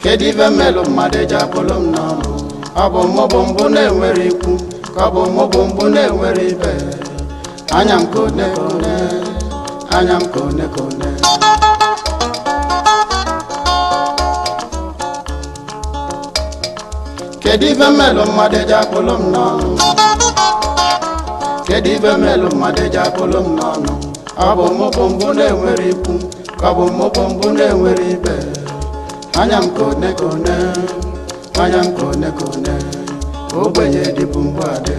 kedu ife mmelụ mmadụ eji akpụlụ m n'ọnụ ọ bụ mbụ na-enwere ikwu ka ọ bụ mbụ na-enwere ibe anya m kone kone anya m kone kone kedu ife mmelụ mmadụ eji akpụlụ m n'ọnụ kedu ife mmelụ mmadụ eji akpụlụ m n'ọnụ ọ bụ mbụ na-enwere ikwu ka ọ bụ mbụ na-enwere ibe anya m kone kone anya m kone kone ogbenye dịbụ mbụ adị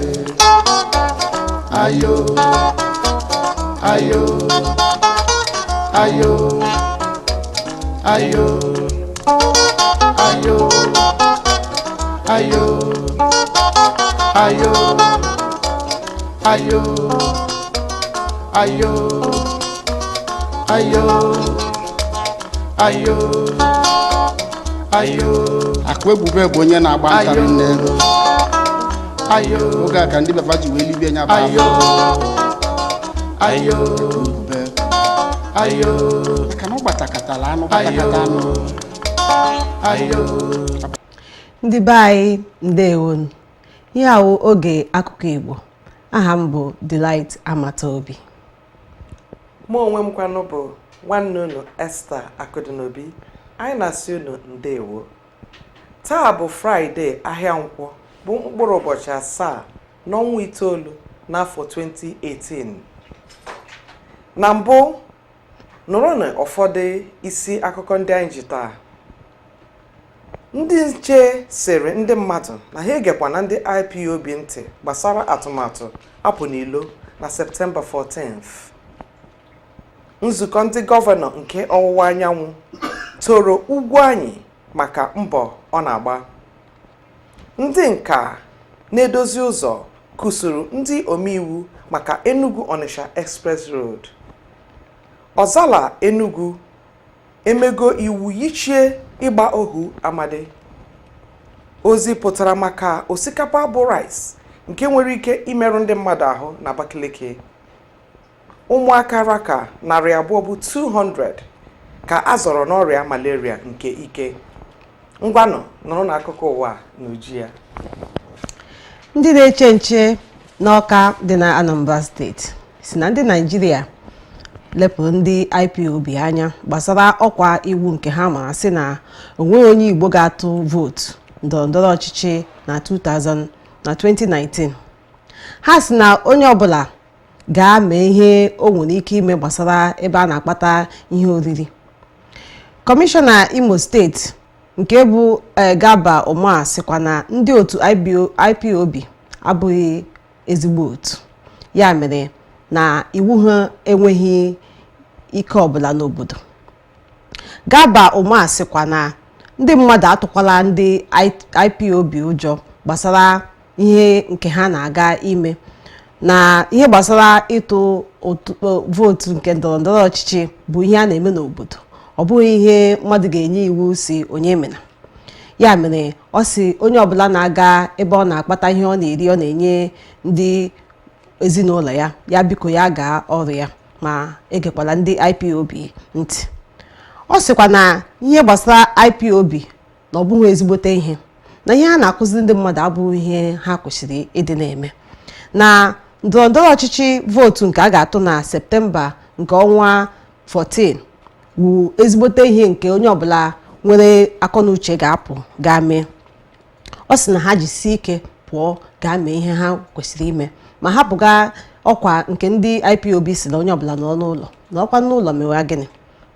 ayo ayo ayo ayo ayo ayo ayo ayo ayo ayo ayo ayo akwa ebube bụ onye na-agba nkarị nne ayo oge a ka ndị befa ji wee libie nya ayo ayo ayo aka na ọgbatakatala anụ gbatakata anụ ayo ndị be anyị ndewo ihe ahụ oge akụkọ Igbo aha m bụ Delight Amataobi mụ onwe m kwanụ bụ nwanne unu Esther Akudinobi anyị na-asị unu ndewo taa bụ Fraịde ahịa nkwọ bụ mkpụrụ ụbọchị 7 n'ọnwa 9 n'afọ 2018 na mbụ nụrụnụ ụfọdụ isi akụkọ ndị anyị ji taa. Ndị nche sịrị ndị mmadụ na ha egekwa na ndị IPOB ntị gbasara atụmatụ apụ n'ilo na Septemba 14th. Nzukọ ndị gọvanọ nke ọwụwa anyanwụ toro ugwu anyị maka mbọ ọ na-agba. Ndị nka na-edozi ụzọ kụsuru ndị omeiwu maka Enugu Onitsha Express Road. Ọzala Enugu emego iwu yichie ịgba ohu amadi. Ozi pụtara maka osikapa bụ rice nke nwere ike imerụ ndị mmadụ ahụ na Abakaliki. Ụmụaka raka 200 bụ 200 ka a zọrọ n'ọrịa malaria nke ike. Ngwanụ nọrọ n'akụkọ ụwa n'uju ya. Ndị na-eche nche n'Ọka dị na Anambra steeti si na ndị Naịjirịa lepụrụ ndị IPOB anya gbasara ọkwa iwu nke ha mara sị na onweghị onye Igbo ga-atụ vootu ndọrọndọrọ ọchịchị na 2019. Ha si na onye ọbụla ga-ame ihe o nwere ike ime gbasara ebe a na-akpata ihe oriri. Kọmishọna Imo steeti nke bụ Gaba Umar sịkwa na ndị otu IPOB abụghị ezigbo otu, ya mere na iwu ha enweghị ike ọbụla n'obodo. Gaba Umar sịkwa na ndị mmadụ atụkwala ndị IPOB ụjọ gbasara ihe nke ha na-aga ime, na ihe gbasara ịtụ vootu nke ndọrọndọrọ ọchịchị bụ ihe a na-eme n'obodo, ọ bụghị ihe mmadụ ga-enye iwu si onye mena. Ya mere ọ si onye ọbụla na-aga ebe ọ na-akpata ihe ọ na-eri ọ na-enye ndị ezinụlọ ya biko ya gaa ọrụ ya ma egekwala ndị IPOB ntị. Ọ sịkwa na ihe gbasara IPOB na ọ bụghị ezigbote ihe, na ihe a na-akụziri ndị mmadụ abụghị ihe ha kwesịrị ịdị na-eme, na ndọrọndọrọ ọchịchị vootu nke a ga-atụ na Septemba nke ọnwa 14 bụ ezigbote ihe nke onye ọbụla nwere akọnuche ga-apụ gaa mee. Ọ sị na ha jisi ike pụọ gaa mee ihe ha kwesịrị ime ma hapụga ọkwa nke ndị IPOB si na onye ọbụla nọ n'ụlọ na ọkwa n'ụlọ mewa gịnị.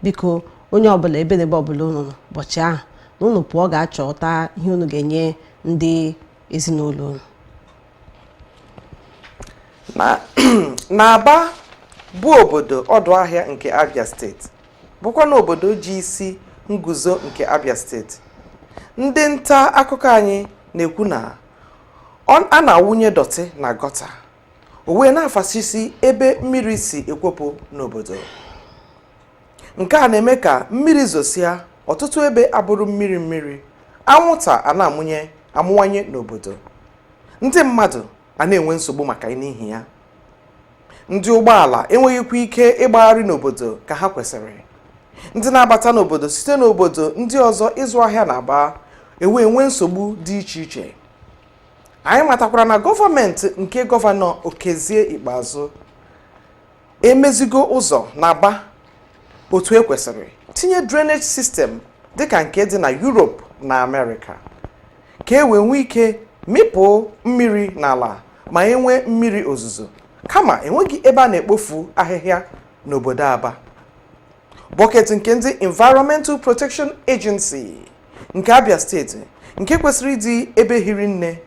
Biko onye ọbụla ebe n'ebe ọbụla unu nọ ụbọchị ahụ na unu pụọ ga-achọta ihe unu ga-enye ndị ezinụlọ unu. N'Aba bụ obodo ọdụ ahịa nke Abia steeti bụkwa n'obodo ji isi nguzo nke Abia steeti. Ndị nta akụkọ anyị na-ekwu na a na-awụnye dọtị na gọta o wee na-afasisi ebe mmiri si ekwopụ n'obodo. Nke a na-eme ka mmiri zosia ọtụtụ ebe abụrụ mmiri anwụnta a na-amụwanye n'obodo. Ndị mmadụ a na-enwe nsogbu maka n'ihi ya. Ndị ụgbọala enweghịkwa ike ịgbagharị n'obodo ka ha kwesịrị. ndị na-abata n'obodo site n'obodo ndị ọzọ ịzụ ahịa na-aba enwe nsogbu dị iche iche. Anyị matakwara na gọọmenti nke gọvanọ Okezie Ikpeazụ emezigo ụzọ na-aba otu ekwesịrị, tinye drainage system dịka nke dị na Europe na America ka e wee nwee ike mịpụ mmiri n'ala ma enwee mmiri ozuzo, kama enweghị ebe a na-ekpofu ahịhịa n'obodo Aba. Bọket nke ndị Environmental Protection Agency nke Abia steeti nke kwesịrị ịdị ebe hiri nne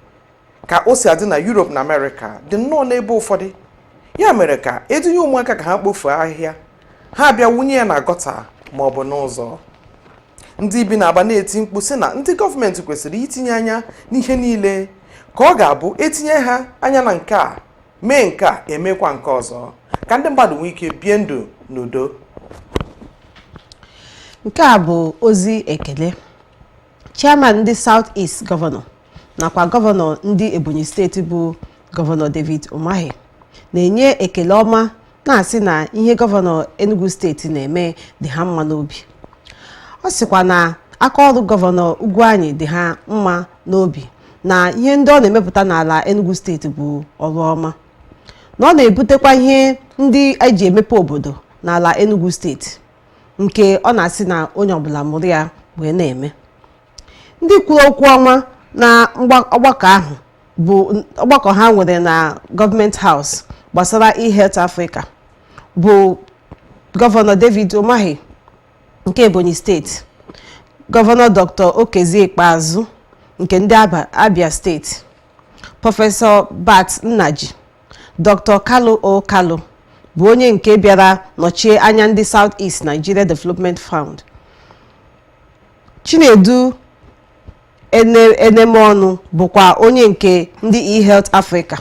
ka o si adị na Europe na America dị nnọọ n'ebe ụfọdụ. Ya mere ka edunye ụmụaka ka ha kpofuo ahịhịa, ha bịa wunye ya na gọta ma ọ bụ n'ụzọ. Ndị bi n'Aba na-eti mkpu sị na ndị gọọmenti kwesịrị itinye anya n'ihe niile ka ọ ga-abụ etinye ha anya na nke a mee nke a emekwa nke ọzọ ka ndị mmadụ nwee ike bie ndụ n'udo. Nke a bụ ozi ekele chairman ndị South East gọvanọ nakwa gọvanọ ndị Ebonyi steeti bụ gọvanọ David Umahi na-enye ekele ọma na-asị na ihe gọvanọ Enugu steeti na-eme dị ha mma n'obi. Ọ sịkwa na aka ọrụ gọvanọ Ugwuanyi dị ha mma n'obi na ihe ndị ọ na-emepụta n'ala Enugu steeti bụ ọrụ ọma, na ọ na-ebutekwa ihe ndị eji emepe obodo n'ala Enugu steeti nke ọ na-asị na onye ọbụla mụrụ ya wee na-eme. Ndị kwuru okwu ọma na ọgbakọ ahụ bụ ọgbakọ ha nwere na gọọmenti haus gbasara e-health Africa bụ gọvanọ David Umahi nke Ebonyi steeti, gọvanọ Dr. Okezie Ikpeazụ nke ndị Abia steeti, Prọfesọ Bat Nnaji, Dr. Kalu O Kalu bụ onye nke bịara nọchie anya ndị South East Nigeria Development Fund, Chinedu Enemeọnụ bụkwa onye nke ndị e-health Africa.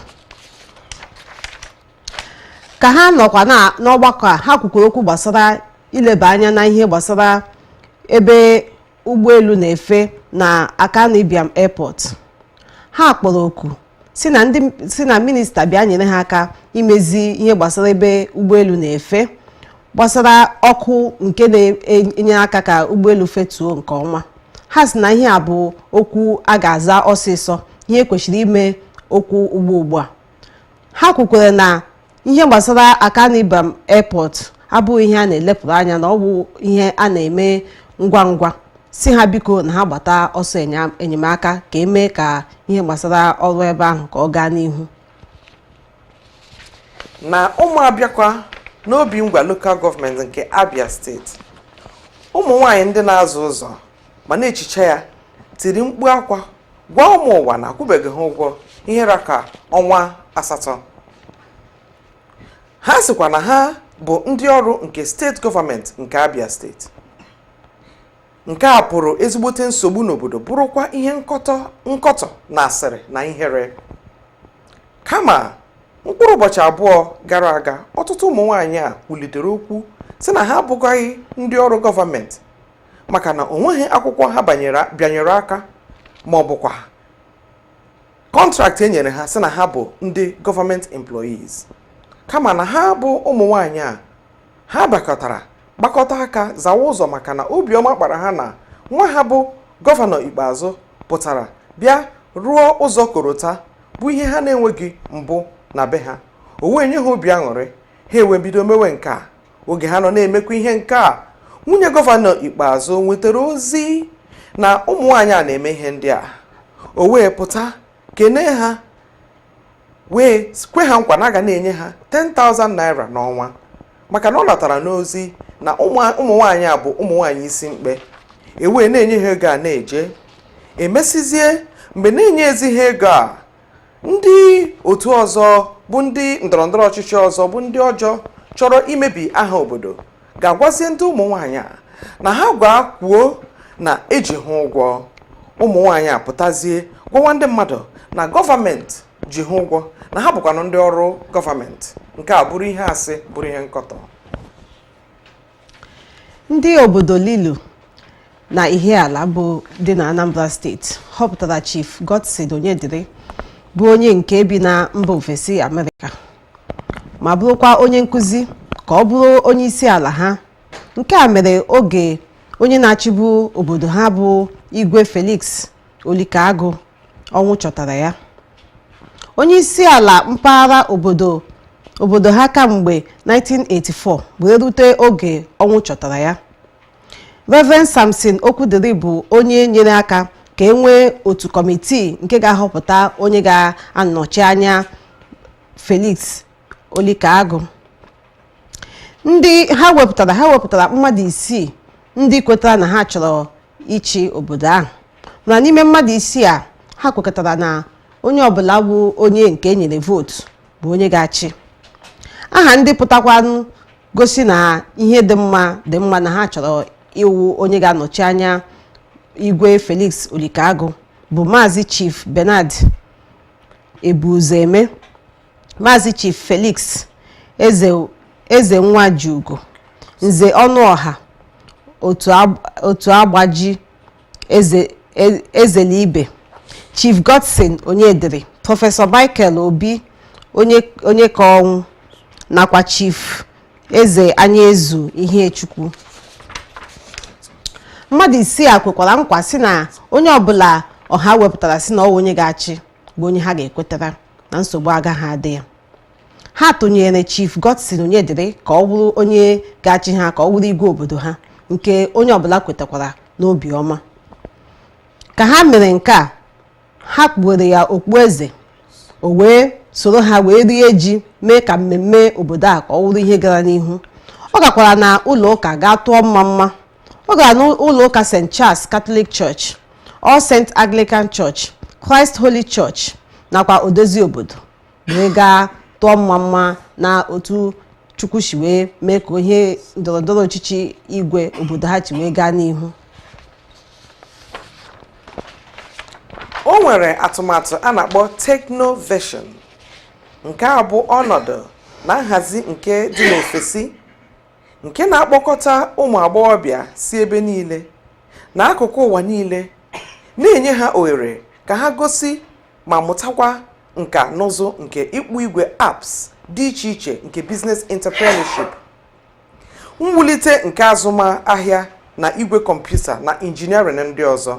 Ka ha nọkwa n'ọgbakọ a, ha kwukwara okwu gbasara ileba anya na ihe gbasara ebe ụgbọelu na-efe na Akanu Ibiam Airport. Ha kpọrọ oku si na minista bịa nyere ha aka imezi ihe gbasara ebe ụgbọelu na-efe, gbasara ọkụ nke na-enye aka ka ụgbọelu fetuo nke ọma. Ha sị na ihe a bụ okwu a ga-aza ọsịsọ, ihe kwesịrị ime okwu ugbu a. Ha kwukwere na ihe gbasara Akanu Ibiam Airport abụghị ihe a na-elepụrụ anya, na ọ bụ ihe a na-eme ngwa ngwa. Si ha biko na ha gbata ọsọ enyemaka ka emee ka ihe gbasara ọrụ ebe ahụ ka ọ gaa n'ihu. Na ụmụabịakwa n'obi ngwa lokal gọọmenti nke Abia steeti, ụmụ nwanyị ndị na-azụ ụzọ ma na-echicha ya tiri mkpu akwa gwa ụmụ ụwa na akwụbeghị ha ụgwọ ihe raka ọnwa 8. Ha sịkwa na ha bụ ndị ọrụ nke steeti gọọmenti nke Abia steeti. Nke a pụrụ ezigbote nsogbu n'obodo, bụrụkwa ihe nkọtọ na asịrị na ihere. Kama mkpụrụ ụbọchị abụọ gara aga, ọtụtụ ụmụ nwaanyị a kwulitere okwu sị na ha abụghị ndị ọrụ gọọmenti maka na onweghị akwụkwọ ha bịanyere aka ma ọ bụkwa kọntraktị enyere ha sị na ha bụ ndị gọọmenti employees. Kama na ha bụ ụmụ nwaanyị a, ha gbakọta aka zawa ụzọ maka na obiọma kpara ha na nwa ha bụ gọvanọ Ikpeazụ pụtara bịa rụọ ụzọ korota bụ ihe ha na-enweghị mbụ na be ha. O wee nye ha obi aṅụrị, ha ewee bido mewe nke a. Oge ha nọ na-emekwa ihe nke a, nwunye gọvanọ Ikpeazụ nwetara ozi na ụmụ nwaanyị a na-eme ihe ndị a. O wee pụta kene ha, wee kwe ha nkwa na a ga na-enye ha 10,000 naira n'ọnwa, maka na ọ natara n'ozi na ụmụ nwaanyị a bụ ụmụ nwaanyị isi mkpe. Ewee na-enye ha ego a na-eje emesizie. Mgbe na-enye ezi ha ego a, ndị otu ọzọ bụ ndị ndọrọndọrọ ọchịchị ọzọ bụ ndị ọjọọ chọrọ imebi aha obodo ga-agwazie ndị ụmụ nwaanyị a na ha kwuo na eji ha ụgwọ. Ụmụ nwaanyị a pụtazie gwawa ndị mmadụ na gọọmenti ji ha ụgwọ, na ha bụkwanụ ndị ọrụ gọọmenti. Nke a bụrụ ihe asị, bụrụ ihe nkọtọ. Ndị obodo Lilu na Ihiala bụ dị na Anambra steeti họpụtara Chief Godson Onyediri bụ onye nke bi na mba ofesi Amerịka ma bụrụkwa onye nkụzi ka ọ bụrụ onye isi ala ha nke a mere oge onye na-achịbu obodo ha bụ Igwe Felix Olikaagụ ọnwụ chọtara ya. Onye isi ala mpaghara obodo ha kamgbe 1984 wee rute oge ọnwụ chọtara ya. Reverend Samson Okwudiri bụ onye nyere aka ka e nwee otu kọmitii nke ga-ahọpụta onye ga-anọchi anya Felix Olikaagụ. Ndị ha wepụtara mmadụ 6 ndị kwetara na ha chọrọ ịchị obodo ahụ, mana n'ime mmadụ 6 a ha kwekọtara na onye ọbụla bụ onye nke enyere vootu bụ onye ga-achị. Aha ndị pụtakwanụ gosi na ihe dị mma na ha chọrọ iwu onye ga-anọchi anya Igwe Felix Olikaagụ bụ Maazị Chief Bernard Ebuzeme, Maazị Chief Felix Eze Nwajugo, Nze Ọnụọha otu agbaji Ezelibe, Chief Godson Onyediri, Prọfesọ Michael Obi onye ka ọnwụ nakwa Chief Eze Anyaezu Ihechukwu. Mmadụ 6 a kwekwara nkwa si na onye ọbụla ọha wepụtara si na ọ onye ga-achị bụ onye ha ga-ekwetara na nsogbu agaghị adị ya. Ha tụnyere Chief Godson Onyediri ka ọ bụrụ onye ga-achị ha, ka ọ bụrụ igwe obodo ha, nke onye ọbụla kwetakwara n'obi ọma. Ka ha mere nke a, ha kpuwere ya okpueze, o wee soro ha wee rie ji mee ka mmemme obodo a ka ọ bụrụ ihe gara n'ihu. Ọ gakwara na ụlọ ụka gaa tụọ mma. Ọ gara n'ụlọ ụka St. Charles Catholic Church, All Saint Anglican Church, Christ Holy Church nakwa odozi obodo wee gaa tụọ mma na otu Chukwu si wee mee ka ihe ndọrọndọrọ ọchịchị igwe obodo ha ji wee gaa n'ihu. O nwere atụmatụ a na-akpọ Technoversion, nke a bụ ọnọdụ na nhazi nke dị n'ofesi nke na-akpọkọta ụmụ agbọghọbịa si ebe niile na akụkụ ụwa niile, na-enye ha ohere ka ha gosi ma mụtakwa nka n'ụzụ nke ịkpụ igwe apps dị iche iche nke business entrepreneurship, mwulite nke azụmahịa na igwe kọmputa na injiniarịn ndị ọzọ.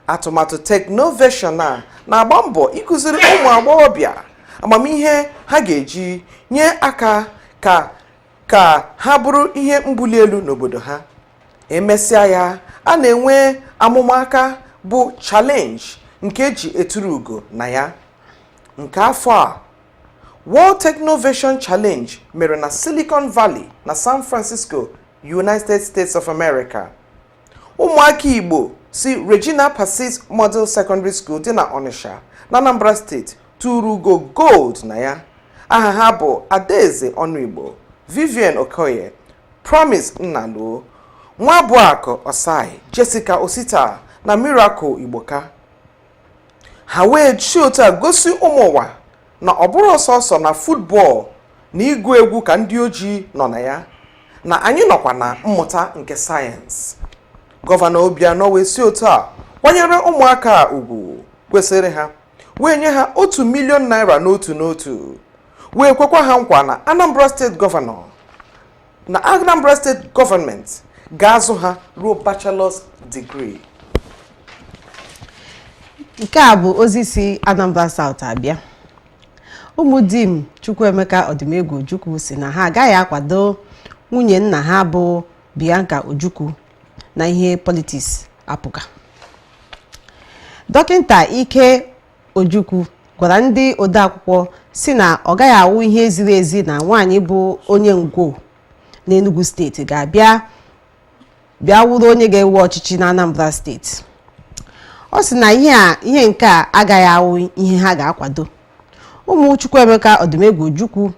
Atụmatụ Technoversion a na-agba mbọ ịkụziri ụmụ agbọghọbịa amamihe ha ga-eji nye aka ka ha bụrụ ihe mbuli elu n'obodo ha. Emesịa ya, a na-enwe amụmaka bụ challenge nke eji eturu ugo na ya. Nke afọ a, World Technoversion Challenge mere na Silicon Valley na San Francisco, United States of America. Ụmụaka Igbo si Regina Pacis Model Secondary School dị na Onitsha na Anambra State tụrụ ugo gold na ya. Aha ha bụ Adaeze Ọnụigbo, Vivian Okoye, Promise Nnalo, Nwabuakụ Osai, Jessica Osita na Miracle Igboka. Ha wee chi otu a gosi ụmụ ụwa na ọ bụrụ ọsọsọ na football na ịgụ egwu ka ndị ojii nọ na ya, na anyị nọkwa na mmụta nke sayensị. Gọvanọ Obianọ wee si otu a kwanyere ụmụaka ugwu kwesịrị ha, wee nye ha 1 million naira n'otu, wee kwekwa ha nkwa na Anambra State Government ga-azụ ha ruo bachelor's degree. Nke a bụ ozi si Anambra South abịa. Ụmụ dim Chukwuemeka Odimegwu Ojukwu si na ha agaghị akwado nwunye nna ha bụ Bianca Ojukwu na ihe politiks apụga. Dọkịnta Ike Ojukwu gwara ndị odeakwụkwọ si na ọ gaghị awụ ihe ziri ezi na nwaanyị bụ onye ngwo n'Enugu steeti ga-abịa wụrụ onye ga-ewe ọchịchị na Anambra steeti. Ọ sị na ihe nke a agaghị awụ ihe ha ga-akwado. Ụmụ Chukwuemeka Odimegwu Ojukwu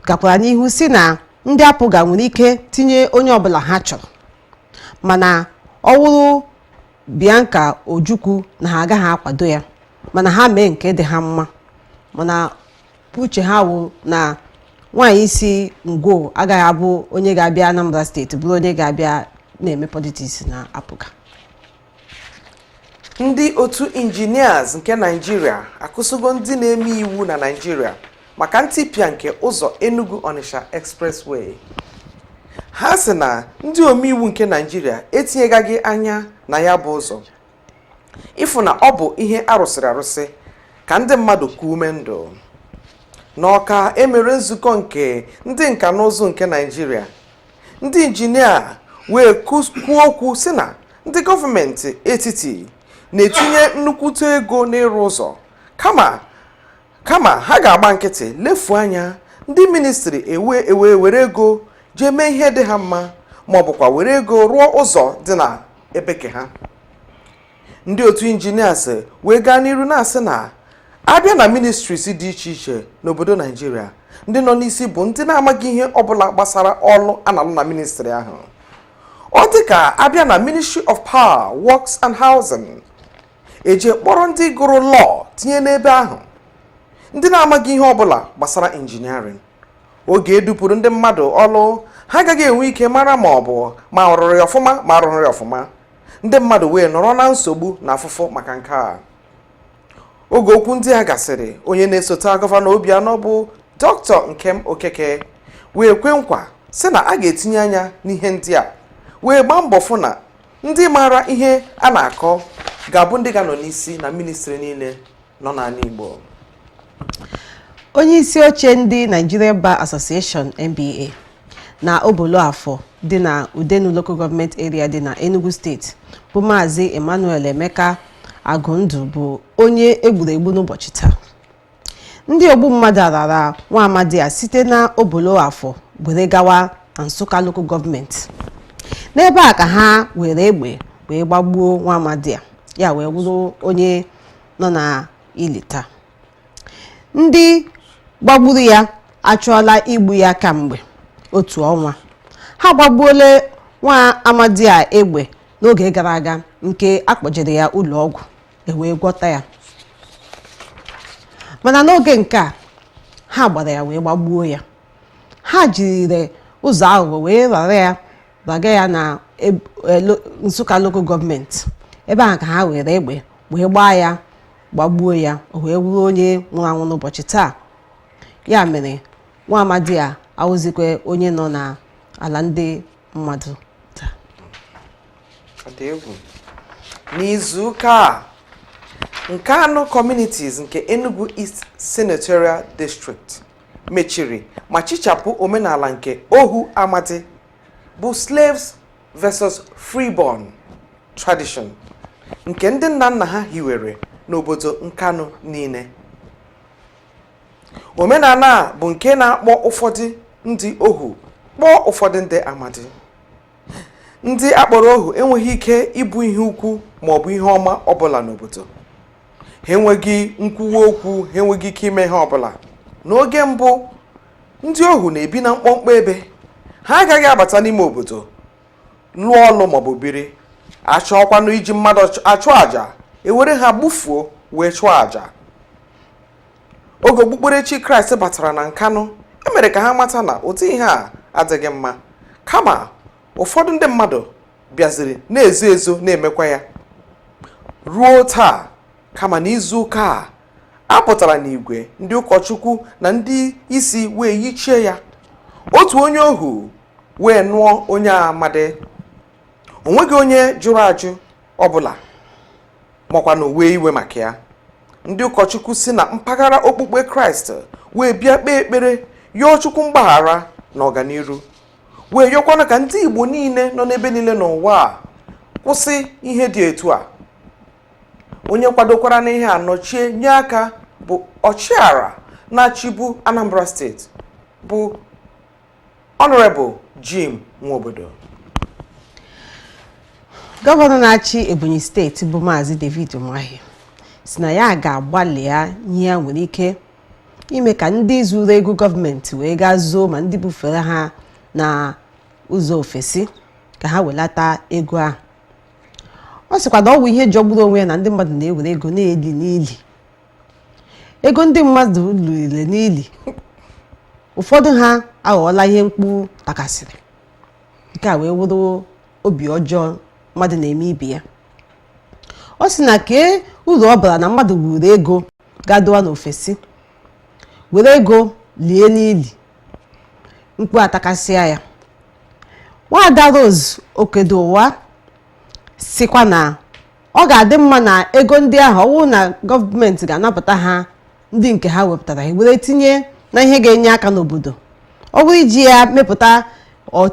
gakwara n'ihu si na ndị apụga nwere ike tinye onye ọbụla ha chọrọ, mana ọ wụrụ Bianca Ojukwu na ha agaghị akwado ya, mana ha mee nke dị ha mma. Mana uche ha wụ na nwaanyị isi ngwo agaghị abụ onye ga-abịa Anambra steeti bụrụ onye ga-abịa na-eme politiks na apụga. Ndị otu engineers nke Nigeria akụsigo ndị na-eme iwu na Nigeria maka ntipịa nke ụzọ Enugu Onitsha Expressway. ha sị na ndị omeiwu nke Naịjirịa etinyegaghị anya na ya bụ ụzọ ịfụ na ọ bụ ihe arụsịrị arụsị ka ndị mmadụ kuo ume ndụ. N'Awka emere nzukọ nke ndị nka na ụzụ nke Naịjirịa, ndị injinia wee kwuo okwu sị na ndị gọọmenti etiti na-etinye nnukwute ego n'ịrụ ụzọ kama ha ga-agba nkịtị lefuo anya ndị ministri were ego jee mee ihe dị ha mma ma ọ bụkwa were ego rụọ ụzọ dị na ebeke ha. Ndị otu injinias wee gaa n'iru na-asị na abịa na ministries dị iche iche n'obodo Naịjirịa, ndị nọ n'isi bụ ndị na-amaghị ihe ọbụla gbasara ọrụ a na-alụ na ministri ahụ. Ọ dị ka abịa na Ministry of Power, Works and Housing, eje kpọrọ ndị gụrụ law tinye n'ebe ahụ, ndị na-amaghị ihe ọbụla gbasara injiniarịn. Oge edupụrụ ndị mmadụ ọrụ, ha agaghị enwe ike mara ma ọ bụ ma ọrụrụ ya ọfụma ma arụrụ ya ọfụma. Ndị mmadụ wee nọrọ na nsogbu na afụfụ maka nke a. Oge okwu ndị a gasịrị, onye na-esote gọvanọ Obianọ bụ Dr. Nkem Okeke wee kwe nkwa sị na a ga-etinye anya n'ihe ndị a wee gbaa mbọ fụ na ndị maara ihe a na-akọ ga-abụ ndị ga-anọ n'isi na ministri niile nọ n'ala Igbo. Onye isi oche ndị Nigeria Bar Association NBA na Oboloafọ dị na Udenu Local Government Area dị na Enugu State bụ Maazị Emmanuel Emeka Agụndụ bụ onye egburegbu n'ụbọchị taa. Ndị ogbu mmadụ arara nwa amadi a site na Oboloafọ were gawa na Nsụka Local Government. N'ebe a ka ha were egbe wee gbagbuo nwa amadi a, ya wee wụrụ onye nọ na ili taa. Ndị gbagburu ya achọọla igbu ya kamgbe otu ọnwa. Ha gbagbuola nwa amadi a egbe n'oge gara aga nke akpọjere ya ụlọ ọgwụ wee gwọta ya. Mana n'oge nke a ha gbara ya wee gbagbuo ya. Ha jiri ụzọ aghụghọ wee raga ya na Nsụka Local Government. Ebe ahụ ka ha were egbe wee gbaa ya gbagbuo ya, o wee wuru onye nwụrụ anwụ n'ụbọchị taa. Ya mere nwa amadi a awụzikwe onye nọ na ala ndị mmadụ taa. N'izu ụka nke anọ communities nke Enugu East Senatorial District mechiri ma chichapụ omenala nke ohu amadi bụ slaves versus freeborn tradition nke ndị nna nna ha hiwere n'obodo Nkanu niile. Omenala bụ nke na-akpọ ụfọdụ ndị ohu kpọọ ụfọdụ ndị amadi. Ndị akpọrọ ohu enweghị ike ịbụ ihe ukwu ma ọ bụ ihe ọma ọbụla n'obodo. Ha enweghị nkwuwa okwu, ha enweghị ike ime ihe ọbụla. N'oge mbụ, ndị ohu na-ebi na mkpọmkpọ ebe. Ha agaghị abata n'ime obodo lụọ ọlụ maọbụ biri. Achọọkwanụ iji mmadụ achụ àjà, ewere ha gbufuo wee chụọ àjà. Oge okpukperechi Kraịst batara na Nkanu, emere ka ha mata na ụdị ihe a adịghị mma, kama ụfọdụ ndị mmadụ bịaziri na-ezo ezo na-emekwa ya. Ruo taa, kama n'izu ụka a pụtara n'igwe ndị ụkọchukwu na ndị isi wee yichie ya. Otu onye ohu wee nụọ onye amadi. Onweghị onye jụrụ ajụ ọbụla makwa na wee iwe maka ya. Ndị ụkọchukwu si na mpaghara okpukpe Kraịst wee bịa kpee ekpere yọọ Chukwu mgbaghara na ọganiru, wee yọkwana ka ndị Igbo niile nọ n'ebe niile n'ụwa kwụsị ihe dị etu a. Onye kwadokwara n'ihe a nọchie nye aka bụ ọchịagha na-achịbu Anambra State bụ Honorable Jim Nwobodo. Gọvanọ na-achị Ebonyi steeti bụ Maazị David Umahi si na ya ga-agbalị ya ihe ya nwere ike ime ka ndị zuru ego gọọmenti wee gaa zoo ma ndị bufere ha na ụzọ ofesi ka ha welata ego ahụ. Ọ sịkwa na ọ bụ ihe jọgburu onwe ya na ndị mmadụ na-ewere ego na-eli n'ili. Ego ndị mmadụ lụrụ n'ili, ụfọdụ ha aghọọla ihe mkpu takasịrị. Nke a wee wụrụ obi ọjọọ mmadụ na-eme ibe ya. Ọ sị na kee uru ọ bara na mmadụ wuru ego gadowa n'ofesi were ego lie n'ili, mkpu atakasịa ya. Nwaada Rose Okedowa sikwa na ọ ga-adị mma na ego ndị ahụ ọwụ na gọọmenti ga-anapụta ha ndị nke ha wepụtara were tinye na ihe ga-enye aka n'obodo. Ọ bụrụ iji ya mepụta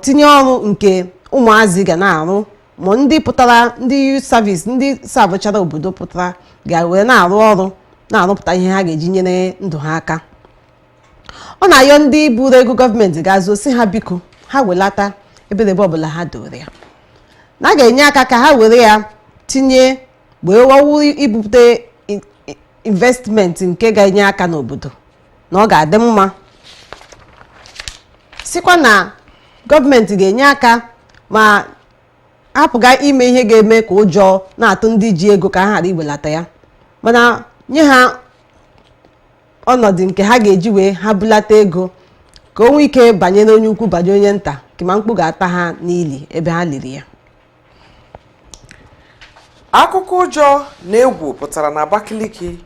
tinye ọrụ nke ụmụazị ga na-arụ ma ndị pụtara ndị youth service ndị savụchara obodo pụtara ga-were na-arụ ọrụ na-arụpụta ihe ha ga-eji nyere ndụ ha aka. Ọ na-ayọ ndị buru ego gọọmenti ga-azụ si ha biko ha welata ebedebe ọbụla ha dore ya na a ga-enye aka ka ha were ya tinye wee wawu ibute investment nke ga-enye aka n'obodo na ọ ga-adị mma. Sikwa na gọọmenti ga-enye aka ma hapụga ime ihe ga-eme ka ụjọ na-atụ ndị ji ego ka ha ghara iwelata ya mana nye ha ọnọdụ nke ha ga-eji wee ha bulata ego ka o nwee ike banye n'onye ukwu banye onye nta kema mkpu ga-ata ha n'ili ebe ha liri ya. Akụkọ ụjọ na egwu pụtara na Abakaliki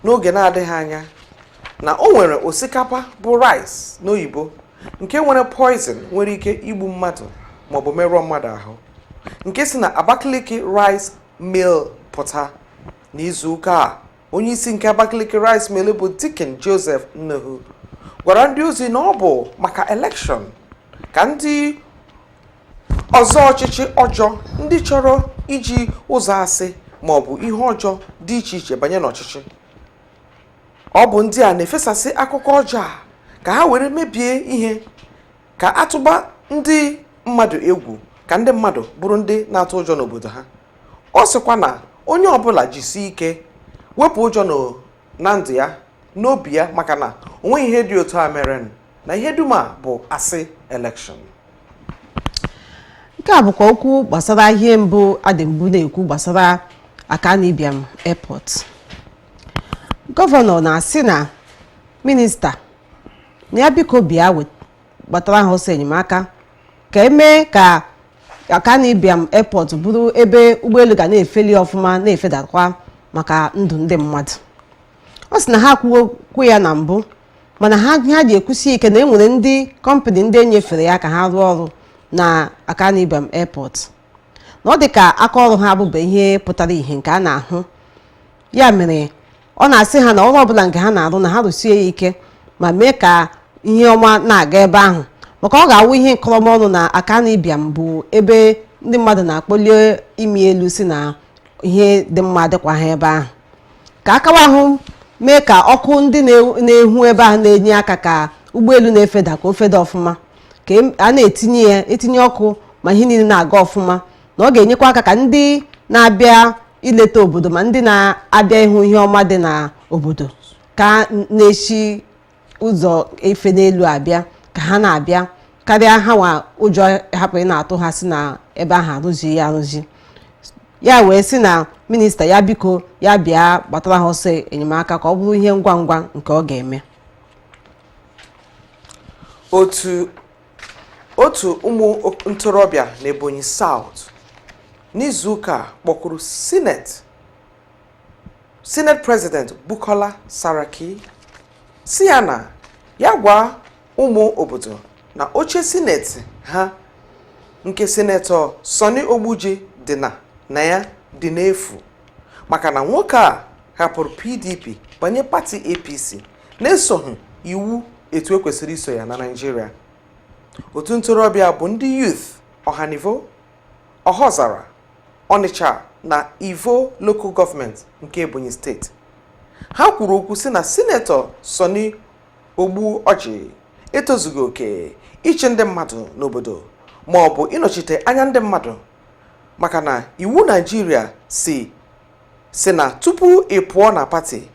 n'oge na-adịghị anya na o nwere osikapa bụ rice n'oyibo nke nwere poison nwere ike igbu mmadụ maọbụ merụọ mmadụ ahụ nke si na Abakaliki rice mill pụta n'izu ụka a. Onye isi nke Abakaliki rice mill bụ Dikin Joseph Nnehu gwara ndị ozi na ọ bụ maka election ka ndị ọzọ ọchịchị ọjọọ ndị chọrọ iji ụzọ asị maọbụ ihe ọjọọ dị iche iche banye n'ọchịchị. Ọ bụ ndị a na-efesasị akụkọ ọjọọ a ka ha were mebie ihe ka atụba ndị mmadụ egwu ka ndị mmadụ bụrụ ndị na-atụ ụjọ n'obodo ha. Ọ sịkwa na onye ọbụla jisi ike wepụ ụjọ na ndụ ya n'obi ya maka na onwe ihe dị otu a mere na ihe dum a bụ asị elekshọn. Nke a bụkwa okwu gbasara ihe mbụ adịmbụ na-ekwu gbasara Akanu-Ibiam Airport. Gọvanọ na-asị na minista na ya biko bịa gbatara ha ọsọ enyemaka ka emee ka Akanu-Ibiam Airport bụrụ ebe ụgbọelu ga na-efeli ọfụma na-efedakwa maka ndụ ndị mmadụ. Ọ sị na ha kwuo ya na mbụ mana ha ji ekwusi ike na enwere ndị kọmpanị ndị enyefere ya ka ha rụọ ọrụ na Akanu-Ibiam Airport na ọ dị ka aka ọrụ ha abụba ihe pụtara ihe nke a na-ahụ. Ya mere ọ na-asị ha na ọrụ ọbụla nke ha na-arụ na ha rụsie ya ike ma mee ka ihe ọma na-aga ebe ahụ maka ọ ga-awụ ihe nkọrọmọnụ na Akanu-Ibiam bụ ebe ndị mmadụ na-akpọli imi elu si na ihe dị mma dịkwa ha ebe ahụ ka akawa ahụ mee ka ọkụ ndị na-ehu ebe ahụ na-enye aka ka ụgbọelu na-efeda ka o feda ọfụma ka a na-etinye ọkụ ma ihe niile na-aga ọfụma na ọ ga-enyekwa aka ka ndị na-abịa ileta obodo ma ndị na-abịa ịhụ ihe ọma dị na obodo ka na-eshi ụzọ efe n'elu abịa ka ha na-abịa karịa ha nwa ụjọ hapụ ị na-atụ ha si na ebe ahụ arụzi ya arụzi. Ya wee sị na minista ya biko ya bịa gbatara ha ọsọ enyemaka ka ọ bụrụ ihe ngwa ngwa nke ọ ga-eme. Otu ụmụ ntorobịa na Ebonyi South n'izu ụka kpọkwuru Senate President Bukola Saraki si ya na ya gwa ụmụ obodo na oche sineti ha nke senetọ Sonny Ogbuji dị na ya dị n'efu maka na nwoke a hapụrụ PDP banye pati APC na-esoghị iwu etu ekwesịrị iso ya na Naịjirịa. Otu ntorobịa bụ ndị Youth Ohanivo, Ohozara, Onitsha na Ivo Local Government nke Ebonyi Steeti. Ha kwuru okwu si na Sinetọ Sonny Ogbuji etozughị oke iche ndị mmadụ n'obodo ma ọ bụ ịnọchite anya ndị mmadụ maka na iwu Naịjirịa si na tupu ị pụọ na pati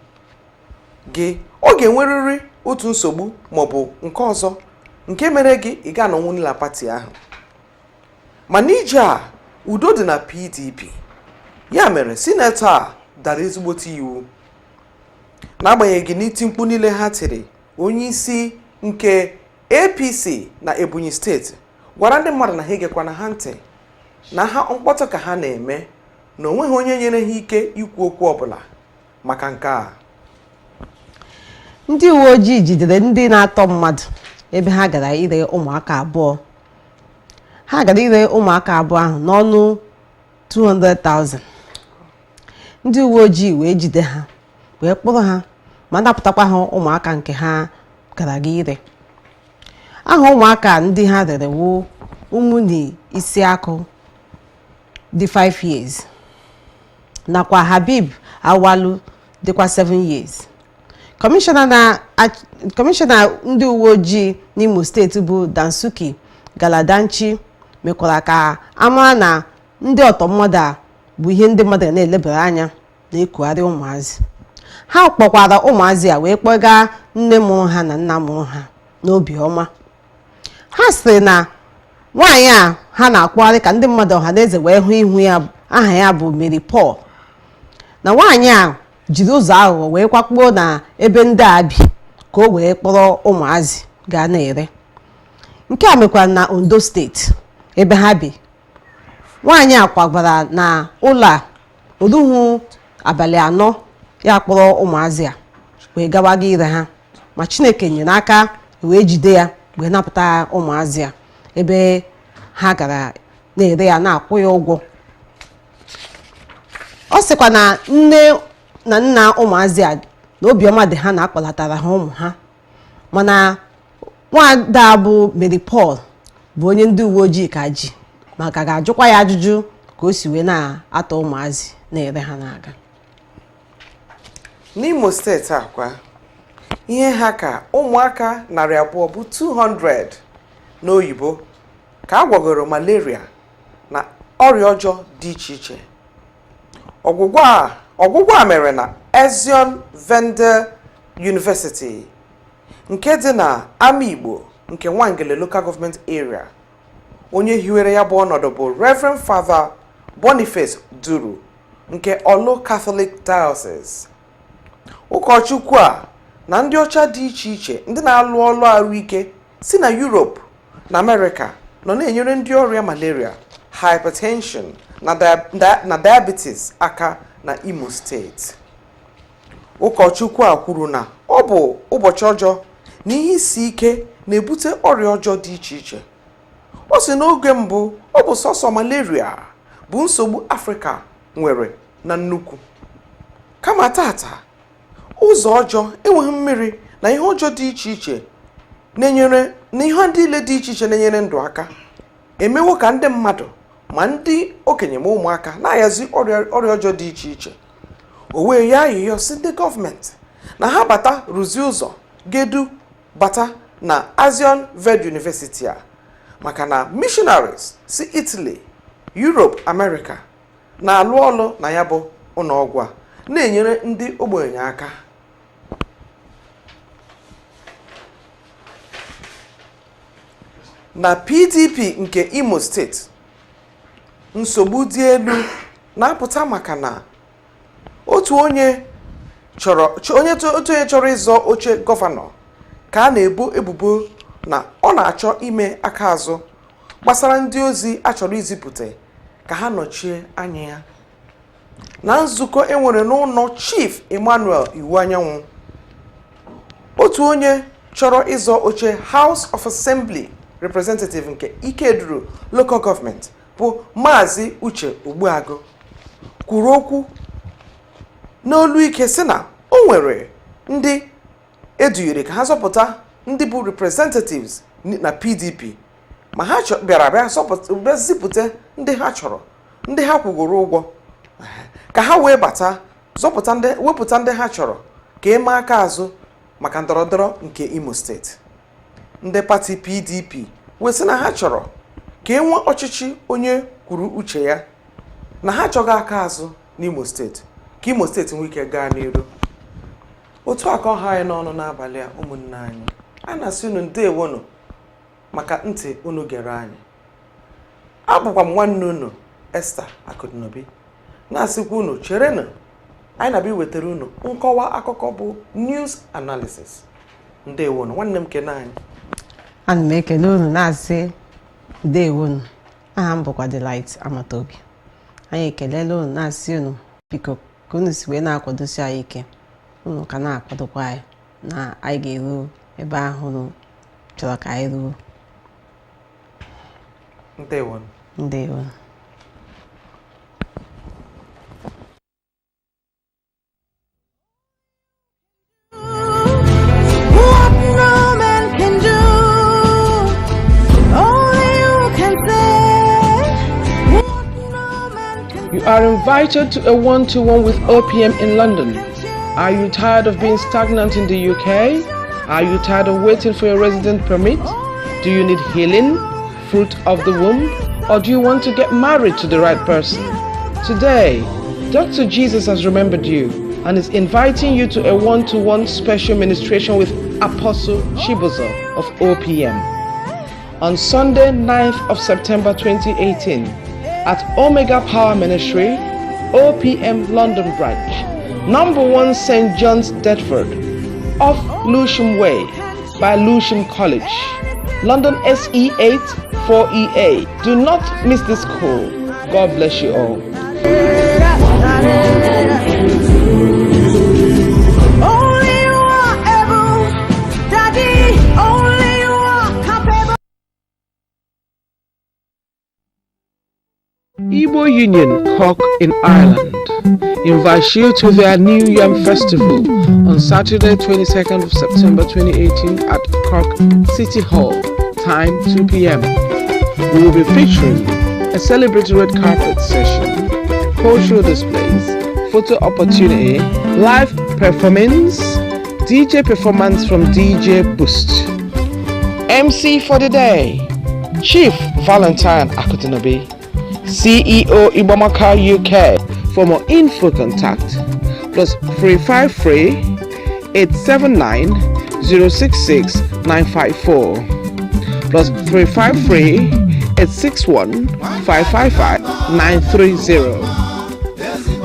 gị ọ ga-enwerịrị otu nsogbu maọbụ nke ọzọ nke mere gị ị ga anọnwụ na pati ahụ. Ma n'ije a udo dị na PDP, ya mere sinetọ a dara ezigbote iwu. N'agbanyeghị n'iti mkpu niile ha tiri, onye isi nke APC na Ebonyi steeti gwara ndị mmadụ na ha egekwana ha ntị na ha mkpọtụ ka ha na-eme na onweghị onye nyere ha ike ikwu okwu ọbụla maka nke a. Ndị uwe ojii jidere ndị na-atọ mmadụ ebe ha gara ire ụmụaka abụọ. ha gara ire ụmụaka abụọ ahụ n'ọnụ 200,000. Ndị uwe ojii wee jide ha wee kpụrụ ha ma napụtakwa ha ụmụaka nke ha gara ire. Aha ụmụaka ndị ha rere wụ Ụmụnni Isiakụ dị 5 years nakwa Habib Awalu dịkwa 7 years. Kọmishọna ndị uwe ojii n'Imo steeti bụ Dansuki Galadanchi mekwara ka amara na ndị ọtọ mmadụ a bụ ihe ndị mmadụ na-elebara anya na-ekugharị ụmụazị. Ha kpọkwara ụmụazị a wee kpọga nne mụrụ ha na nna mụrụ ha n'obiọma. Ha sịrị na nwaanyị a ha na-akpọgharị ka ndị mmadụ ọhaneze wee hụ ihu ya, aha ya bụ Mary Paul, na nwaanyị a jiri ụzọ aghụghọ wee kwakpuo na ebe ndị a bi ka o wee kpọrọ ụmụazị gaa na-ere. Nke a mekwara na Ondo steeti ebe ha bi. Nwaanyị a kwagara na ụlọ a oruhu abalị 4 ya kpọrọ ụmụazị a wee gawaga ire ha, ma Chineke nyere aka wee jide ya wee napụta ụmụazị a ebe ha gara na-ere ya na-akwụ ya ụgwọ. Ọ sịkwa na nne na nna ụmụazị a na obiọma dị ha na-akpọlatara ha ụmụ ha, mana nwada bụ Mary Paul bụ onye ndị uwe ojii ka ji maka ga-ajụkwa ya ajụjụ ka o si wee na-atọ ụmụazị na-ere ha n'aga. N'Imo steeti akwa ihe ha ka ụmụaka 200 bụ 200 n'oyibo ka a gwagoro malaria na ọrịa ọjọọ dị iche iche. Ọgwụgwọ a mere na Ezion Vende University nke dị na Ama Igbo nke Nwangele Local Government Area. Onye hiwere ya bụ ọnọdụ bụ Reverend Father Boniface Duru nke Olu Catholic Diocese. Ụkọchukwu a na ndị ọcha dị iche iche ndị na-alụ ọrụ ahụike si na Europe na America nọ na-enyere ndị ọrịa malaria, hypertension na diabetes aka na Imo steeti. Ụkọchukwu a kwuru na ọ bụ ụbọchị ọjọọ na ihe isi ike na-ebute ọrịa ọjọọ dị iche iche. Ọ sị n'oge mbụ ọ bụ sọsọ malaria bụ nsogbu Afrịka nwere na nnukwu, kama tata ụzọ ọjọọ enweghị mmiri na ihe ọjọọ dị iche iche na-enyere na ihe niile dị iche iche na-enyere ndụ aka emewo ka ndị mmadụ ma ndị okenye ma ụmụaka na-ayazi ọrịa ọjọọ dị iche iche. O wee ya ayịyọ si ndị gọọmenti na ha bata rụzie ụzọ gedu bata na Ezion Vende University a, maka na missionaries si Italy, Europe, America na-alụ ọlụ na ya bụ ụlọọgwụ a na-enyere ndị ogbenye aka. Na PDP nke Imo steeti, nsogbu dị elu na-apụta maka na otu onye chọrọ ịzọ oche gọvanọ ka a na-ebo ebubo na ọ na-achọ ime aka azụ gbasara ndị ozi a chọrọ izipụta ka ha nọchie anya ya. Na nzukọ enwere n'ụlọ Chief Emmanuel Iwu Anyanwụ, otu onye chọrọ ịzọ oche House of Assembly Representative nke Ikeduru Local Government bụ Maazị Uche Ogbuagụ kwuru okwu n'olu ike sị na o nwere ndị edunyere ka ha zọpụta ndị bụ representatives na PDP, ma ha bịara zipụta ndị ha chọrọ, ndị ha kwugoro ụgwọ ka ha wee bata wepụta ndị ha chọrọ ka eme aka azụ maka ndọrọndọrọ nke Imo steeti. Ndị pati PDP wee sị na ha chọrọ ka enwe ọchịchị onye kwuru uche ya, na ha chọghị aka azụ n'Imo steeti ka Imo steeti nwee ike gaa n'iru. Otu aka ọha anyị n'ọnụ n'abalị a, ụmụnne anyị, a na-asị unu ndewonu maka ntị unu gere anyị. Abụkwa m nwanne unu Esther Akụdinobi na-asịkwa unu cherenụ, anyị na-abịa iwetara unu nkọwa akụkọ bụ news analysis. Ndewonu nwanne m kene anyị. Ana m ekele unu na-asị ndewonu. Aha m bụkwa Delight Amatobi. Anyị ekelela unu na-asị unu biko ka unu si wee na-akwadosi anyị ike, unu ka na-akwadokwa anyị na anyị ga-eru ebe ahụ unu chọrọ ka anyị ruo. Ndewo. Ndewo. You are invited to a one-to-one with OPM in London. Are you tired of being stagnant in the UK? Are you tired of waiting for your resident permit? Do you need healing, fruit of the womb? Or do you want to get married to the right person? Today, Dr. Jesus has remembered you and is inviting you to a one-to-one special ministration with Apostle Chibuzo of OPM. On Sunday, 9th of September 2018, at Omega Power Ministry, OPM London Branch, number 1 St. John's, Deptford, off Lewisham Way by Lewisham College, London SE8 4EA. Do not miss this call. God bless you all. Igbo Union Cork in Ireland invites you to their New Yam Festival on Saturday 22nd of September 2018 at Cork City Hall, time 2 p.m. We will be featuring a celebratory red carpet session, cultural displays, photo opportunity, live performance, DJ performance from DJ Boost. MC for the day, Chief Valentine Akutinobi, CEO Igboamaka UK. For more info, contact +353 879 066 954 +353 861 555 930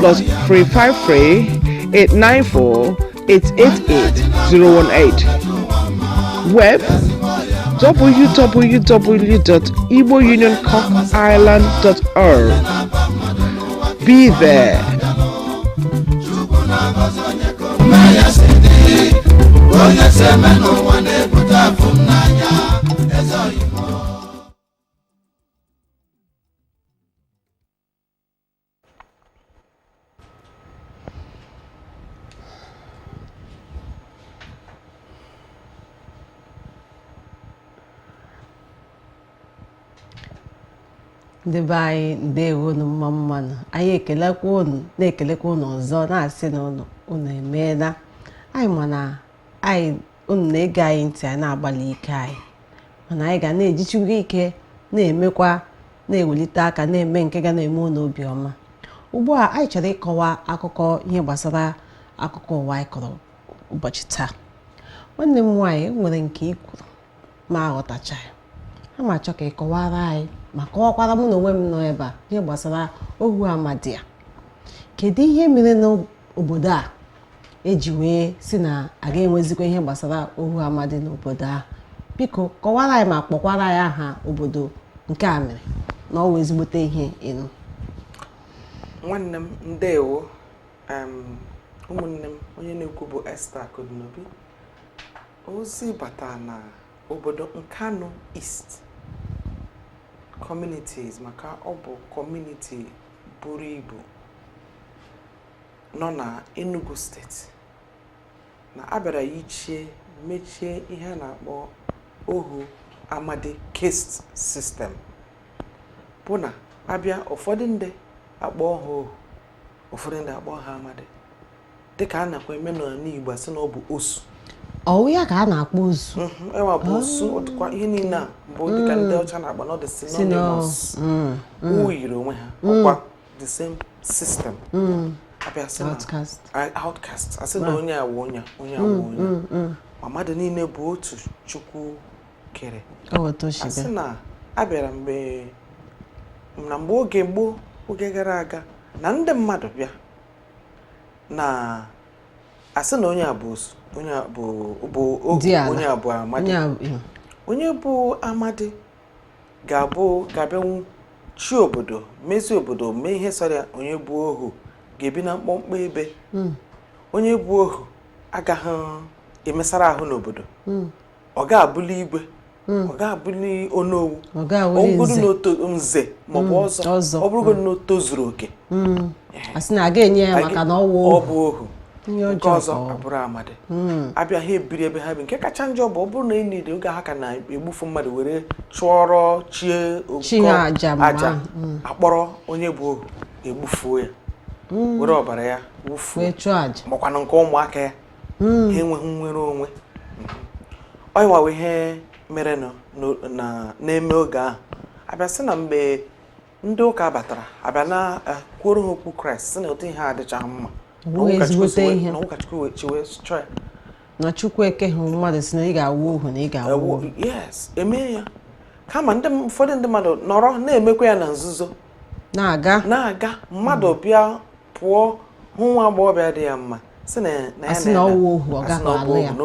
+353 894 888 018. Web www.igbounioncorkireland.org. Be there. Ndị be anyị ndewo unu mma mmanụ, anyị ekelekwa unu na-ekelekwa unu ọzọ na-asị na unu emeela. Anyị mana unu na-ege anyị ntị, anyị na-agbalị ike anyị, mana anyị ga na-ejichukwu ike na-emekwa na-ewelite aka na-eme nke ga na-eme unu obiọma. Ugbu a anyị chọrọ ịkọwa akụkọ ihe gbasara akụkọ ụwa anyị kọrọ ụbọchị taa. Nwanne m nwaanyị nwere nke ikwuru ma aghọtachaghị, a ma achọ ka ị kọwara anyị ma kọwakwara mụ na onwe m nọ ebe a ihe gbasara ohu amadi a. Kedu ihe mere n'obodo a eji wee si na a ga-enwezikwa ihe gbasara ohu amadi n'obodo a? Biko kọwara anyị ma kpọkwara anyị aha obodo nke a mere na ọ wee ezigbote ihe ịnụ. Nwanne m ndewo, ụmụnne m onye na-ekwu bụ Esther Akudinobi. Ozi bata na obodo Nkanu East communities, maka ọ bụ community buru ibu nọ na Enugu steeti, na abịara mechie ihe a na-akpọ ohu amadi caste system, bụ na abịa ụfọdụ ndị akpọ ha ohu, ụfọdụ ndị akpọ ha amadi, dịka a nakwa eme n'Igbo asị na ọ bụ osu. Ọwụ ya ka a na-akpọ osu. Ewa bụ osu, ọdịkwa ihe niile a bụ dịka ndị ọcha na-agba na ọ dị synonymous. Yiri onwe ha, ọkwa the same system. Abịa sị na outcast, asị na onye awụ onye awụ onye. Mmadụ niile bụ otu Chukwu kere. Asị na abịara mgbe oge gboo, oge gara aga, na ndị mmadụ bịa na asị na onye a bụ osu, onye abụ amadi. Onye bụ amadi ga-abịanwu chi obodo, mezi obodo, mee ihe sọrọ onye bụ ohu ga-ebi na mkpọmkpọ ebe. Onye bụ ohu agaghị emesara ahụ n'obodo, ọ ga-abụli igwe ọ ga-abụli onowu ọ ga-awụli ọbụrụ nze n'oto nze maọbụ ọzọ ọ bụrụgo na o tozuru oke asị na a ga-enye ya maka na ọ bụ ohu ihe nke ọjọọ ọzọ abụrụ amadi abịa ha ebiri ebe ha bi nke kacha njọ bụ ọ bụrụ na ị niile oge ha ka na-egbufu mmadụ were chụọrọ chie aja akpọrọ onye bụ ohu egbufuo ya were ọbara ya wufuo makwana nke ụmụaka ya ha enweghị nnwere onwe ọyịwawe ihe mere na-eme oge ahụ abịa sị na mgbe ndị ụka batara abịa na kwuoro ha okwu Kraịst sị na otu ihe adịcha mma na ụkọchukwu chiwe chọọ ya na Chukwu ekeghị mmadụ si na ị ga-awụ ohu na ị ga-awụ ohu. Yes, eme ya kama ụfọdụ ndị mmadụ nọrọ na-emekwa ya na nzuzo na-aga mmadụ bịa pụọ hụ nwa agbọghọbịa dị ya mma sị na ya ọwụ ohu ọ gaghị alụ ya na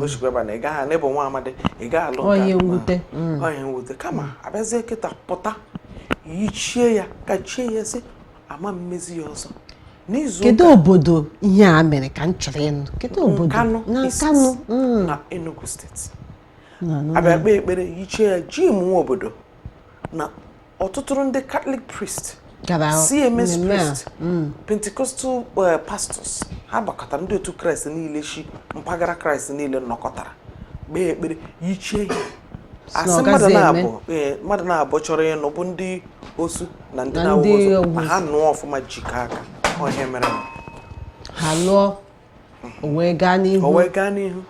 oshikwa ebe na ị gaghị n'ebe nwa amadi ị gaghị alụ onye mwute kama abịazie kịta pụta yichie ya ka chie ya sị ama mmezi ya ọzọ. Kedu obodo ihe a mere ka m chọrọ ịnụ? Kedu obodo? Kano na Enugu steeti. Abịa kpee ekpere yichie ya ji nwa obodo na ọtụtụ ndị Catholic priest, CMS priest, Pentecostal pastors ha gbakọtara ndị otu Kraịst niile shi mpaghara Kraịst niile nọkọtara kpee ekpere yichie ya asị mmadụ na-abụ chọrọ ịnụ bụ ndị osu na ndị na-awụ ozu ma ha nụọ ọfụma jikọ aka ihe mere ha lụọ o wee gaa n'ihu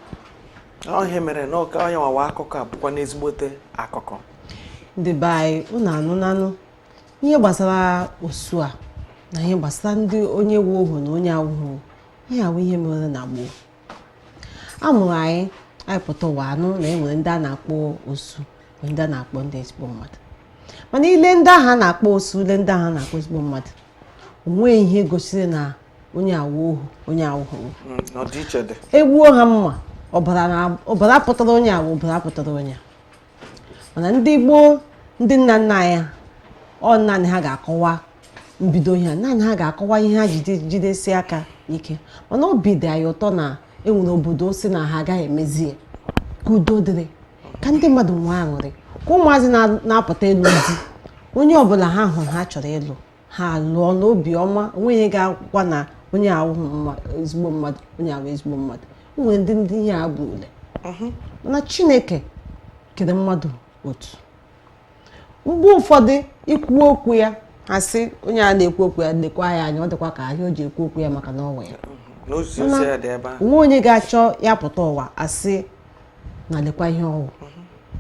ihe mere na onye nwawa akụkọ a bụkwa n'ezigbote akụkọ. Ndị be anyị unu anụnanụ ihe gbasara osu a na ihe gbasara ndị onye wu ohu na onye awụghị ihe awụ ihe mere na gboo. Amụrụ anyị pụta ụwa anụ na enwere ndị a na-akpọ osu ndị a na-akpọ ndị ezigbo mmadụ, mana ile ndị ahụ a na-akpọ osu ile ndị ahụ a na-akpọ ezigbo mmadụ onwe ihe gosiri na onye awụ ohu onye awụghị egbuo ha mma ọbara pụtara onye awụ ọbara pụtara onye. Mana ndị gboo ndị nna nna anyị naanị ha ga-akọwa mbido ihe naanị ha ga-akọwa ihe ha jidesi aka ike, mana obi dị anyị ụtọ na enwere obodo si na ha agaghị emezi ka udo dịrị ka ndị mmadụ nwee aṅụrị ka ụmụazị na-apụta ịlụ di onye ọbụla ha hụrụ ha chọrọ ịlụ ha lụọ n'obi ọma onweghị ga-agwa na onye awụghị ezigbo mmadụ onye awụ ezigbo mmadụ. Nwere ndị ihe a bụ ule na Chineke kere mmadụ otu mgbe ụfọdụ ikwu okwu ya ha sị onye a na-ekwu okwu ya lekwa ya anya ọ dịkwa ka ahịa o ji ekwu okwu ya maka na ọnwa ya onwe onye ga-achọ ya pụta ụwa asị na lekwa ihe ọwụ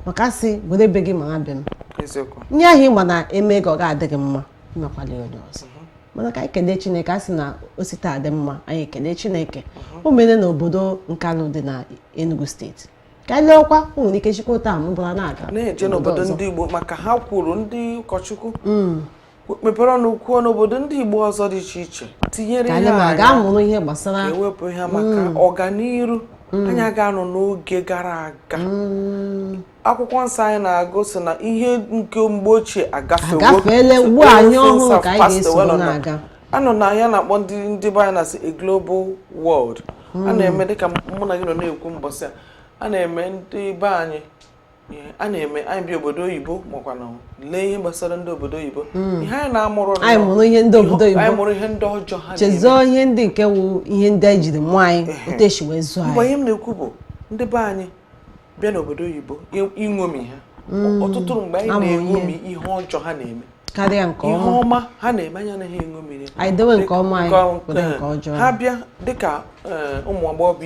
maka asị were ebe gị mara be m nye ahụ ịma na eme ga ọ ga-adị gị mma ịmakwala onye ọzọ. Mana ka anyị kelee Chineke asị na o site adị mma anyị kelee Chineke o mere na obodo Nkanu dị na Enugu steeti ka anyị leekwa o nwere ike chịkwa taa mụbara na-eje n'obodo ndị Igbo maka ha kwuru ndị ụkọchukwu mepere ọnụ kwuo n'obodo ndị Igbo ọzọ dị iche iche tinyere ihe a ga-amụrụ ihe gbasara ewepụ ihe maka ọganiru anyị ga-anọ n'oge gara aga. Akwụkwọ nsọ anyị na-agụ sị na ihe nke mgbe ochie agafeela ugbu anyị ọhụrụ ka anyị ga-eso na-aga. Anọ na ya na-akpọ ndị be anyị na-asị a global world. A na-eme dịka mụ na gị nọ na-ekwu mbọsị a na-eme ndị be anyị anyị bi obodo oyibo makwa na lee ihe gbasara ndị obodo oyibo ihe anyị na-amụrụ anyị mụrụ ihe ndị obodo oyibo anyị mụrụ ihe ndị ọjọọ ha chezọọ ihe ndị nke wụ ihe ndị anyị jiri mụọ anyị otu esi wee zụọ anyị. Mgbe ihe m na-ekwu bụ ndị be anyị bịa n'obodo oyibo ịṅomi ha ọtụtụ mgbe anyị na-eṅomi ihe ọjọọ ha na-eme karịa nke ọma. Ihe ọma ha na-eme anya na ha eṅomiri anyị dewe nke ọma anyị kwere nke ọjọọ. Ha bịa dịka ụmụ agbọghọ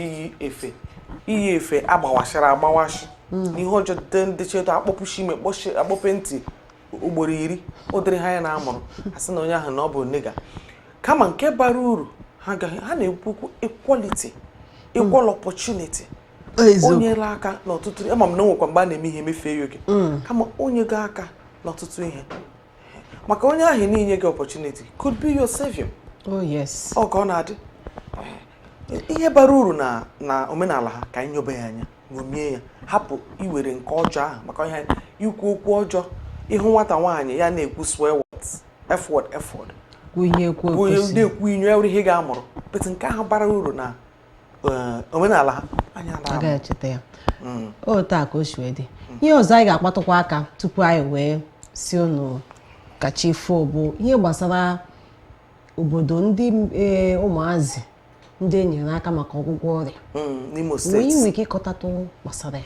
iyi efe agbawashịrị agbawashi ihe ọjọọ ndị cheta akpọpụshi ime akpọpe ntị ugboro 10 ụdịrị ha ya na-amụrụ asị na onye ahụ na ọ bụ nega. Kama nke bara uru ha na-ekwukwu equality equal opportunity. Onye la aka n'ọtụtụ ama m na nwekwa mgbe a na-eme ihe emefee ya oke kama onye ga aka n'ọtụtụ ihe maka onye ahụ niile gị opportunity could be your savior. Oh yes. Ọ ka ọ na-adị ihe bara uru na omenala ha ka anyị nyobe ya anya ṅomie ya hapụ iwere nke ọjọọ ahụ maka ihe ikwu okwu ọjọọ ịhụ nwata nwaanyị ya na-ekwu swear words f-word na-ekwu inyo ya ihe ga-amụrụ pete nke ahụ bara uru na omenala ha a ga-echeta ya otu a ka o si wee dị ihe ọzọ anyị ga-akpatụkwa aka tupu anyị wee si unu kacha ifo bụ ihe gbasara obodo ndị ụmụazị ndị enyere aka maka ọgwụgwọ ọrịa n'Imo steeti nwee steeti ike ịkọtatụ gbasara ya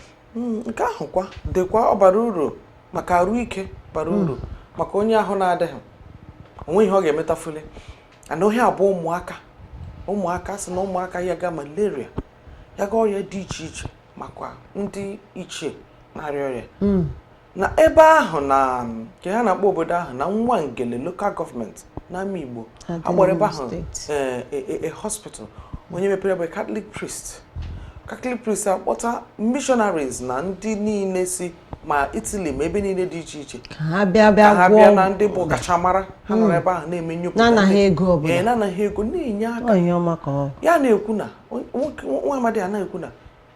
nke ahụ kwa dịkwa ọ bara uru maka arụ ike bara uru maka onye ahụ na-adịghị onwe ihe ọ ga-emetafule ana ohe abụọ ụmụaka si na ụmụaka ya ga malaria ya ga ọrịa dị iche iche makwa ndị ichie na-arịa ọrịa na ebe ahụ na nke ha na-akpọ obodo ahụ na nwa ngele local gọọmenti n'ama Igbo agbara ebe ahụ a hospital onye mepere ebe Catholic priest akpọta missionaries na ndị niile si ma Italy ma ebe niile dị iche iche ka ha bịa na ndị bụ ọkachamara ha nọrọ ebe ahụ na-eme nnyopụta na-anaghị ego ọbụla na-anaghị ego na-enye aka ya na-ekwu na nwa amadi a na-ekwu na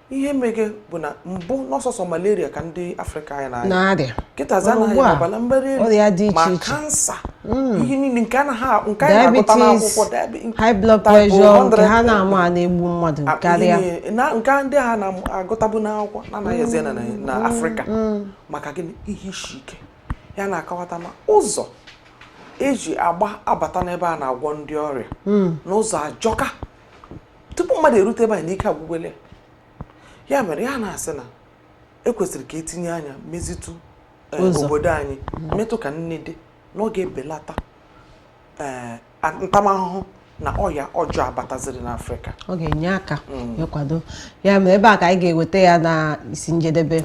ihe mege bụ na mbụ n'ọsọsọ malaria ka ndị Afrịka anyị na-arịa kịtazi anaghị ọbara mgbari elu ma kansa ihe niile nke anyị na-agụta n'akwụkwọ high blood pressure nke ha na-ama na-egbu mmadụ karịa nke ndị ha na-agụtabụ n'akwụkwọ na-anaghị eze na Afrịka maka gịnị ihe isi ike ya na-akọwata na ụzọ eji abata n'ebe a na-agwọ ndị ọrịa n'ụzọ ajọka tupu mmadụ erute ebe anyị n'ike agwụgwele ya mere ya na-asị na ekwesịrị ka etinye anya mezitu obodo anyị metụ ka nne dị n'oge ebelata ntamahụhụ na ọya ọjọọ abataziri n'Afrịka ọ ga-enye aka ịkwado ya mere ebe a ka anyị ga-eweta ya na isi njedebe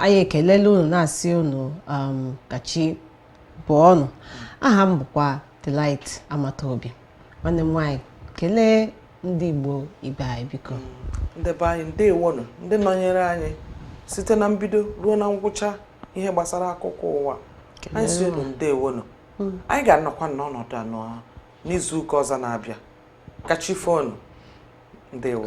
anyị ekelela unu na-asị unu kachi bụ ọnụ aha m bụkwa Delight Amataobi nwanne m nwaanyị kelee ndị Igbo ibe anyị biko ndị be anyị ndewonụ ndị nọnyere anyị site na mbido ruo na ngwụcha ihe gbasara akụkọ ụwa anyị si unu ndewonụ anyị ga-anọkwa n'ọnọdụ anọ n'izu ụka ọzọ na-abịa kachi fonu ndewo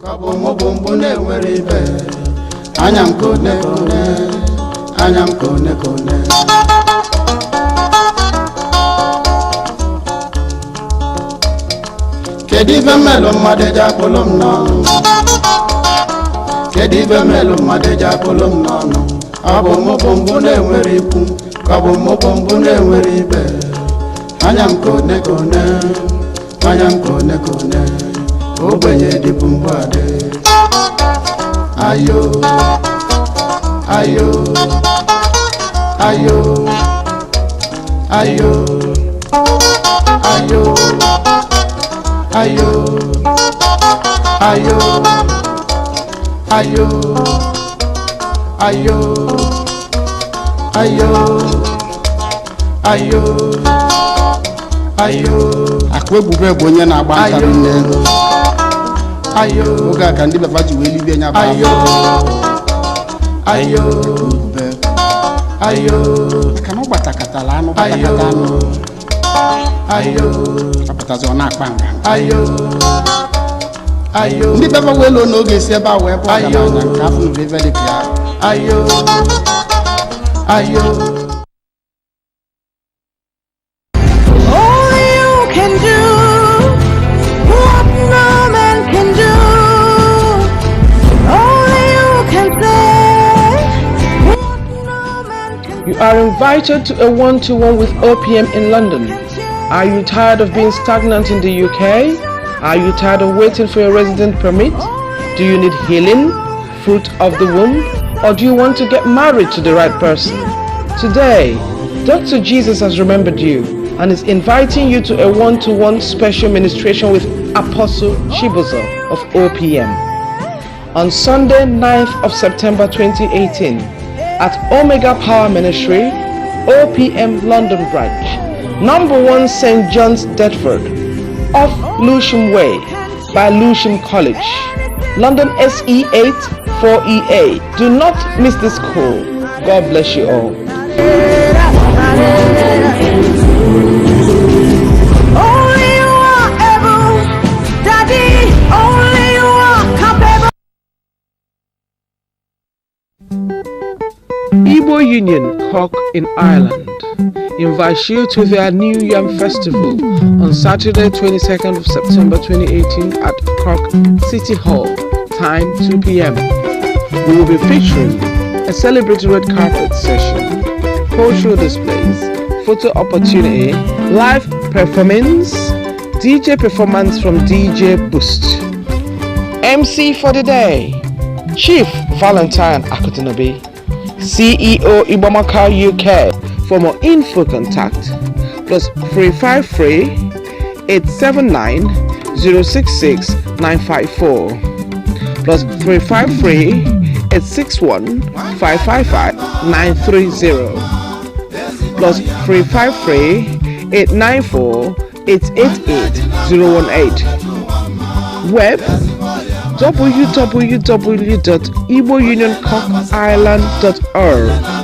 Kabo mobombo na-enwere ibe anya m kone anya m kone kedu ibe mmelụ mmadụ eji akpụlụ m n'ọnụ kedu ibe mmelụ mmadụ eji akpụlụ m n'ọnụ ọ bụ mobombo na-enwere ikwu ka ọ bụ mobombo na-enwere ibe anya m kone anya m kone ogbenye dịbụ mgbade ayo ayo ayo ayo ayo ayo ayo ayo ayo ayo ayo ayo akwa ebube bụ onye na-agba nkarị nne ayo oge a ka ndị baba ji wee libie nya ayo ayo ayo aka na gbatakatala anụ gbatakata anụ ayo apụtazi ọ na-akpa nga ayo ayo ndị baba wee lụọ n'oge si ebe a wee bụ ọgaranya nke afọ ube dị ka ya ayo ayo You are invited to a one-to-one with OPM in London. Are you tired of being stagnant in the UK? Are you tired of waiting for your resident permit? Do you need healing, fruit of the womb? Or do you want to get married to the right person? Today, Dr. Jesus has remembered you and is inviting you to a one-to-one special ministration with Apostle Chibuzo of OPM. On Sunday, 9th of September 2018, at Omega Power Ministry, OPM London branch, number 1 St. John's, Deptford, off Lewisham Way by Lewisham College, London SE8 4EA. Do not miss this call. God bless you all. Igbo Union Cork in Ireland invites you to their New Yam Festival on Saturday 22nd of September 2018 at Cork City Hall, time 2 p.m. We will be featuring a celebratory red carpet session, cultural displays, photo opportunity, live performance, DJ performance from DJ Boost. MC for the day, Chief Valentine Akutinobi, CEO Igboamaka UK. For more info, contact +353 879 066 954 +353 861 555 930 +353 894 888 018. Web www.igbounioncorkireland.org.